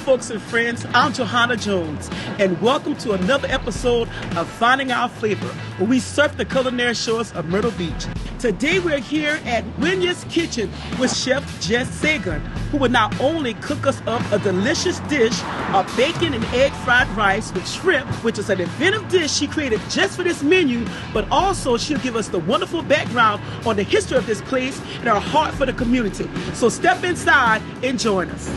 folks and friends. I'm Johanna Jones, and welcome to another episode of Finding Our Flavor, where we surf the culinary shores of Myrtle Beach. Today we're here at Winna's Kitchen with Chef Jess Sagun, who will not only cook us up a delicious dish of bacon and egg fried rice with shrimp, which is an inventive dish she created just for this menu, but also she'll give us the wonderful background on the history of this place and her heart for the community. So step inside and join us.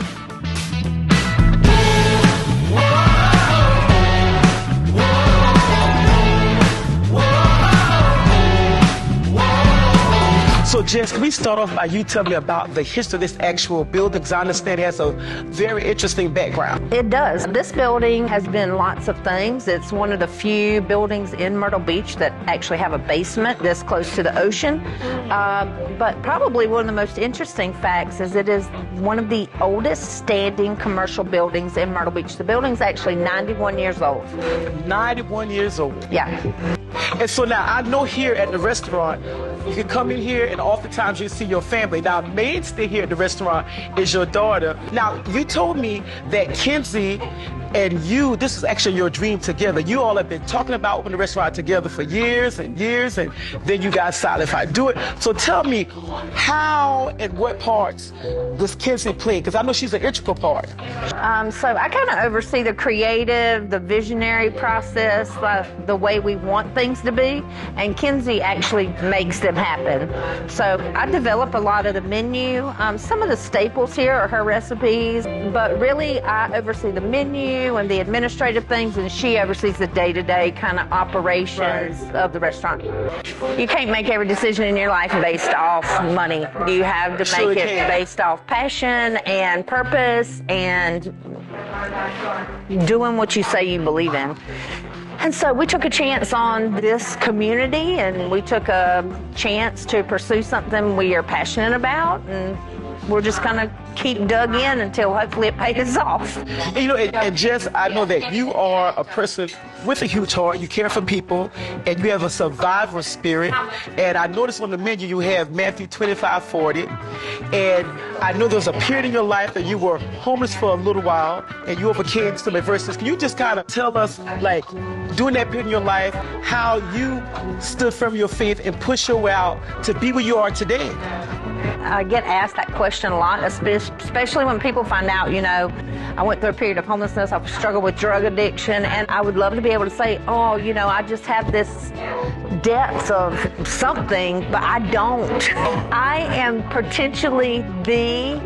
So Jess, can we start off by you telling me about the history of this actual building? Because I understand it has a very interesting background. It does. This building has been lots of things. It's one of the few buildings in Myrtle Beach that actually have a basement this close to the ocean. But probably one of the most interesting facts is it is one of the oldest standing commercial buildings in Myrtle Beach. The building's actually 91 years old. 91 years old. Yeah. And so now I know here at the restaurant, you can come in here and oftentimes you see your family. Now, mainstay here at the restaurant is your daughter. Now, you told me that Kenzie and you, this is actually your dream together. You all have been talking about opening the restaurant together for years and years, and then you got silent if I do it. So tell me, how and what parts does Kenzie play? Because I know she's an integral part. So I kind of oversee the creative, the visionary process, the way we want things to be, and Kenzie actually makes them happen. So I develop a lot of the menu. Some of the staples here are her recipes, but really I oversee the menu and the administrative things, and she oversees the day-to-day kind of operations of the restaurant. You can't make every decision in your life based off money. You have to make it based off passion and purpose and doing what you say you believe in. And so we took a chance on this community, and we took a chance to pursue something we are passionate about, and we're just going to keep dug in until hopefully it pays off. And Jess, I know that you are a person with a huge heart. You care for people, and you have a survivor spirit. And I noticed on the menu you have Matthew 25:40. And I know there was a period in your life that you were homeless for a little while, and you overcame some adversities. Can you just kind of tell us, like, during that period in your life, how you stood firm in your faith and pushed your way out to be where you are today? I get asked that question a lot, especially when people find out, I went through a period of homelessness, I've struggled with drug addiction, and I would love to be able to say, I just have this depth of something, but I don't. I am potentially the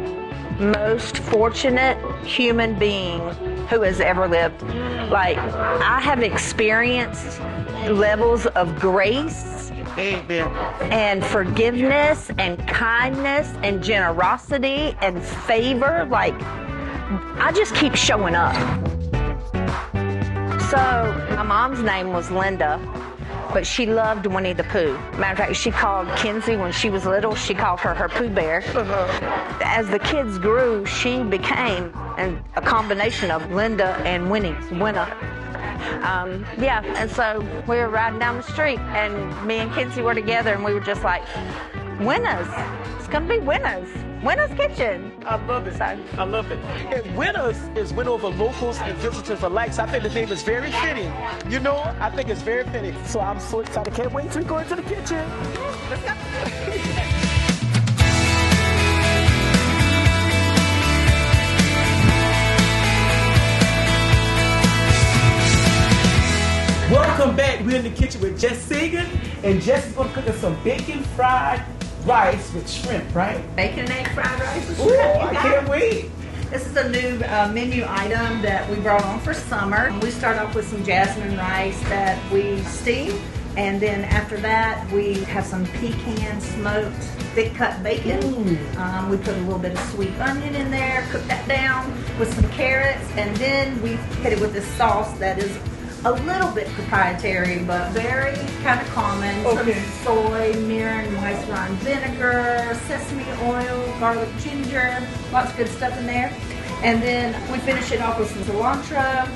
most fortunate human being who has ever lived. Like, I have experienced levels of grace, amen, and forgiveness and kindness and generosity and favor. Like, I just keep showing up. So my mom's name was Linda, but she loved Winnie the Pooh. Matter of fact, she called Kenzie when she was little, she called her Pooh Bear. As the kids grew, she became a combination of Linda and Winna. And so we were riding down the street, and me and Kenzie were together, and we were just like, Winna's. It's going to be Winna's. Winna's Kitchen. I love it. I love it. And Winna's is win over locals and visitors alike. So I think the name is very fitting. I think it's very fitting. So I'm so excited. Can't wait to go into the kitchen. Let's go. Welcome back. We're in the kitchen with Jess Sagun, and Jess is going to cook us some bacon fried rice with shrimp, right? Bacon and egg fried rice with Ooh, shrimp. I can't wait. This is a new menu item that we brought on for summer. We start off with some jasmine rice that we steam, and then after that we have some pecan smoked thick cut bacon. We put a little bit of sweet onion in there, cook that down with some carrots, and then we hit it with this sauce that is a little bit proprietary, but very kind of common. Okay. Some soy, mirin, rice wine vinegar, sesame oil, garlic, ginger, lots of good stuff in there. And then we finish it off with some cilantro,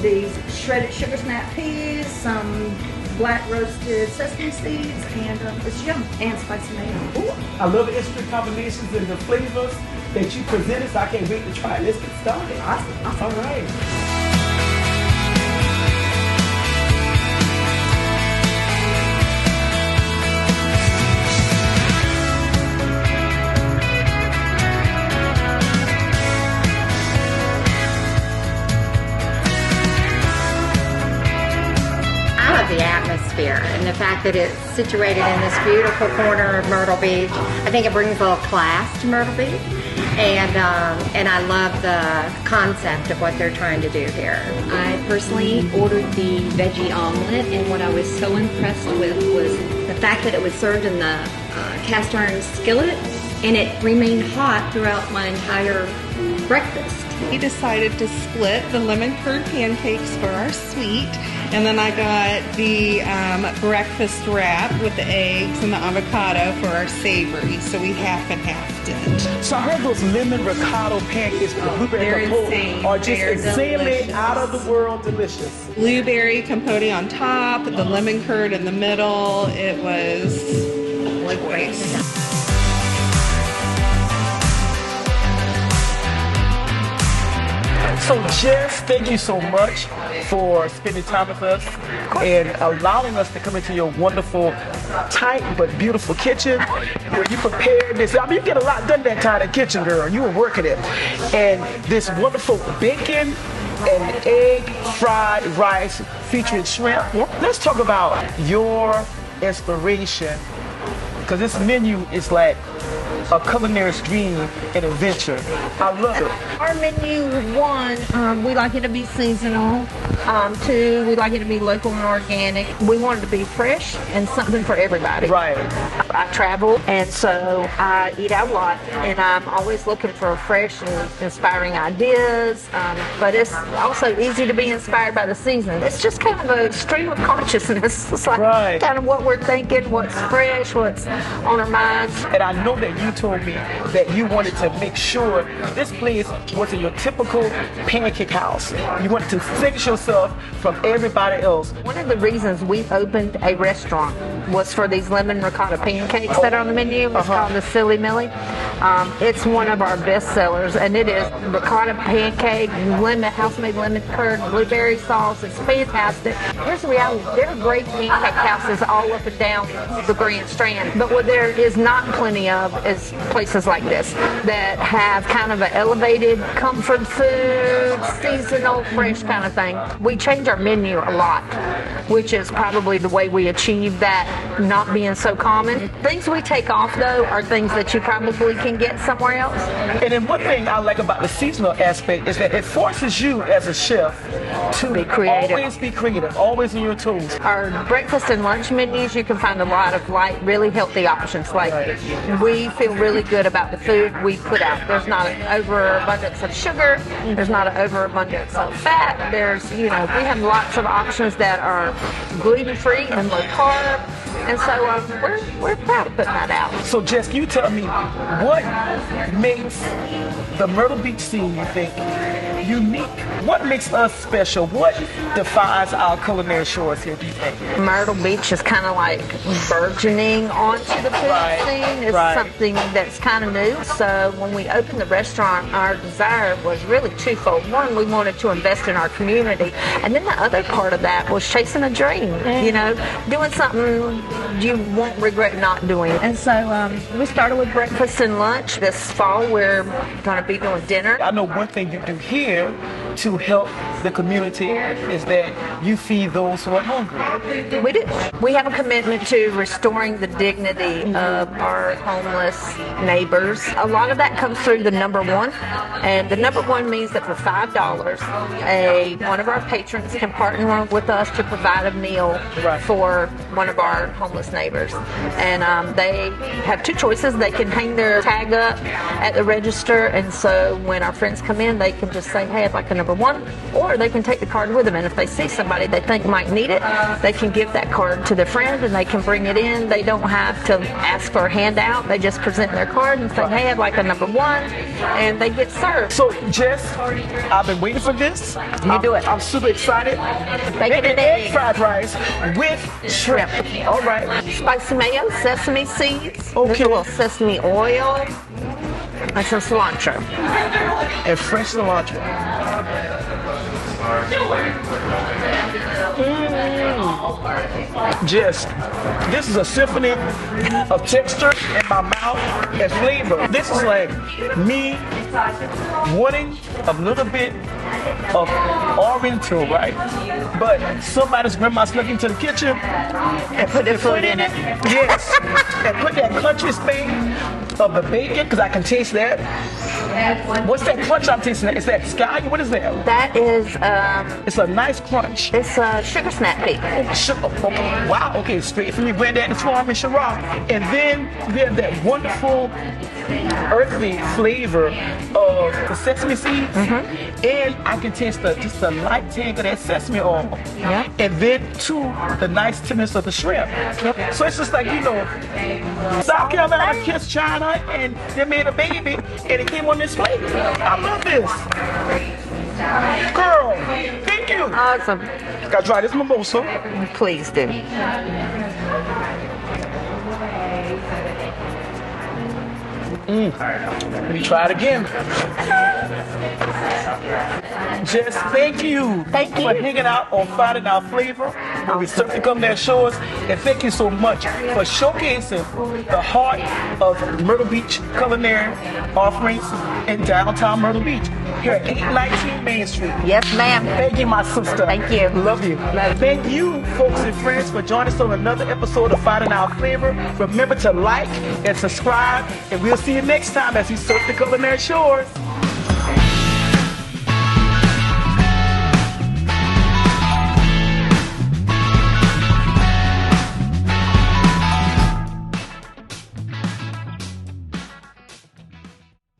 these shredded sugar snap peas, some black roasted sesame seeds, and it's yum, and spicy mayo. Ooh, I love the interesting combinations and the flavors that you presented, so I can't wait to try it. Let's get started. Awesome. All right. The atmosphere and the fact that it's situated in this beautiful corner of Myrtle Beach. I think it brings a little class to Myrtle Beach, and I love the concept of what they're trying to do here. I personally ordered the veggie omelet, and what I was so impressed with was the fact that it was served in the cast iron skillet, and it remained hot throughout my entire breakfast. We decided to split the lemon curd pancakes for our sweet, and then I got the breakfast wrap with the eggs and the avocado for our savory, so we half and half it. So I heard those lemon ricotta pancakes with the blueberry They're compote insane. are just They're insanely delicious. out of the world delicious. Blueberry compote on top, the lemon curd in the middle. It was great. So Jess, thank you so much for spending time with us and allowing us to come into your wonderful, tight but beautiful kitchen where you prepared this. I mean, you get a lot done that time in the kitchen, girl. You were working it. And this wonderful bacon and egg fried rice featuring shrimp. Yep. Let's talk about your inspiration, because this menu is like a culinary dream and adventure. I love it. Our menu, one, we like it to be seasonal. Two, we like it to be local and organic. We want it to be fresh and something for everybody. Right. I travel, and so I eat out a lot, and I'm always looking for fresh and inspiring ideas. But it's also easy to be inspired by the season. It's just kind of a stream of consciousness. It's like Right. kind of what we're thinking, what's fresh, what's on our minds. And I know that you told me that you wanted to make sure this place wasn't your typical pancake house. You wanted to distinguish yourself from everybody else. One of the reasons we opened a restaurant was for these lemon ricotta pancakes that are on the menu. It's called the Silly Millie. It's one of our best sellers, and it is ricotta pancake, house-made lemon curd, blueberry sauce. It's fantastic. Here's the reality. There are great pancake houses all up and down the Grand Strand, but what there is not plenty of is places like this that have kind of an elevated comfort food, seasonal, fresh kind of thing. We change our menu a lot, which is probably the way we achieve that not being so common. Things we take off, though, are things that you probably can get somewhere else. And then one thing I like about the seasonal aspect is that it forces you as a chef to Be creative. always be creative, always in your tools. Our breakfast and lunch menus, you can find a lot of light, really healthy options. Like, we feel really good about the food we put out. There's not an overabundance of sugar. There's not an overabundance of fat. We have lots of options that are gluten-free and low carb. And so we're proud of putting that out. So Jess, can you tell me what makes the Myrtle Beach scene, you think, unique? What makes us special? What defines our culinary shores here, do you think? Myrtle Beach is kind of like burgeoning onto the food scene. It's something that's kind of new. So when we opened the restaurant, our desire was really twofold. One, we wanted to invest in our community. And then the other part of that was chasing a dream, doing something you won't regret not doing. And so we started with breakfast and lunch. This fall, we're going to be doing dinner. I know one thing you do here to help the community is that you feed those who are hungry. We do. We have a commitment to restoring the dignity of our homeless neighbors. A lot of that comes through the number one, and the number one means that for $5, one of our patrons can partner with us to provide a meal for one of our homeless neighbors. And they have two choices. They can hang their tag up at the register, and so when our friends come in, they can just say, hey, I'd like an number one, or they can take the card with them. And if they see somebody they think might need it, they can give that card to their friend and they can bring it in. They don't have to ask for a handout. They just present their card and say, hey, I'd like a number one, and they get served. So, Jess, I've been waiting for this. Do it. I'm super excited. Bacon and eggs. Fried rice with shrimp. All right. Spicy mayo, sesame seeds, Okay. there's a little sesame oil, and some cilantro. And fresh cilantro. Jess, this is a symphony of texture in my mouth and flavor. This is like me wanting a little bit of oriental, right? But somebody's grandma snuck into the kitchen and put their foot in it. Yes. And put that crunchy thing of the bacon, because I can taste that. What's that crunch I'm tasting? Is that sky? What is that? That is, It's a nice crunch. it's a sugar snap peak. Okay. Wow, okay, straight from your granddad's farm in Shiraz. And then we have that wonderful earthy flavor of the sesame seeds. And I can taste just the light tang of that sesame oil. Yeah. And then too, the nice tenderness of the shrimp. So it's just like, South Carolina kissed China and they made a baby and it came on this plate. I love this. Girl, thank you. Awesome. Gotta try this mimosa. Please do. Let me try it again. Jess, thank you. Thank you. For hanging out on Finding Our Flavor when we surf the Culinary Shores. And thank you so much for showcasing the heart of Myrtle Beach culinary offerings in downtown Myrtle Beach. Here at 819 Main Street. Yes, ma'am. Thank you, my sister. Thank you. Love you. Thank you, folks and friends, for joining us on another episode of Finding Our Flavor. Remember to like and subscribe, and we'll see you next time as we surf the Culinary Shores.